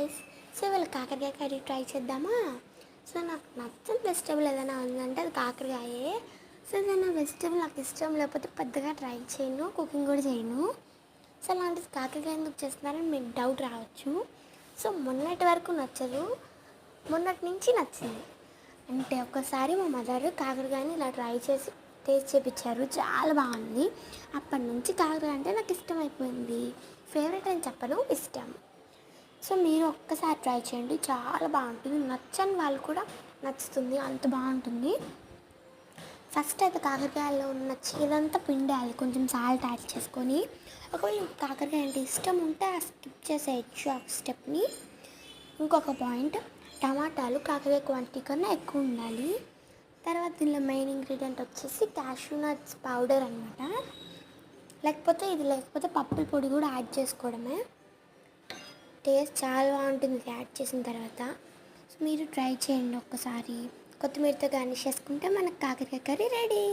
Guys. So ఇవాళ కాకరకాయ curry try చేద్దామా? సో నాకు నచ్చని వెజిటబుల్ ఏదైనా ఉందంటే అది కాకరకాయే. సో ఏదైనా వెజిటబుల్ నాకు ఇష్టం లేకపోతే పెద్దగా ట్రై చేయను, కుకింగ్ కూడా చేయను. సో అలాంటిది కాకరకాయ ఎందుకు చేస్తున్నారని మీకు డౌట్ రావచ్చు. సో మొన్నటి వరకు నచ్చదు, మొన్నటి నుంచి నచ్చింది. అంటే ఒక్కసారి మా మదర్ కాకరకాయని ఇలా ట్రై చేసి టేస్ట్ చేయించారు, చాలా బాగుంది. అప్పటి నుంచి కాకరకాయ అంటే నాకు ఇష్టం అయిపోయింది. ఫేవరెట్ అని చెప్పను, ఇష్టం. సో మీరు ఒక్కసారి ట్రై చేయండి, చాలా బాగుంటుంది. నచ్చని వాళ్ళు కూడా నచ్చుతుంది, అంత బాగుంటుంది. ఫస్ట్ అయితే కాకరకాయలో ఉన్న చీదంతా పిండాలి, కొంచెం సాల్ట్ యాడ్ చేసుకొని. ఒకవేళ కాకరకాయ అంటే ఇష్టం ఉంటే ఆ స్కిప్ చేసేయచ్చు ఆ స్టెప్ని. ఇంకొక పాయింట్, టమాటాలు కాకరకాయ క్వాంటిటీ కన్నా ఎక్కువ ఉండాలి. తర్వాత దీనిలో మెయిన్ ఇంగ్రీడియంట్ వచ్చేసి క్యాష్యూ నట్స్ పౌడర్ అనమాట. లేకపోతే పప్పుల పొడి కూడా యాడ్ చేసుకోవడమే. టేస్ట్ చాలా బాగుంటుంది యాడ్ చేసిన తర్వాత. సో మీరు ట్రై చేయండి ఒక్కసారి. కొత్తిమీరతో గార్నిష్ చేసుకుంటే మనకు కాకరకాయ కర్రీ రెడీ.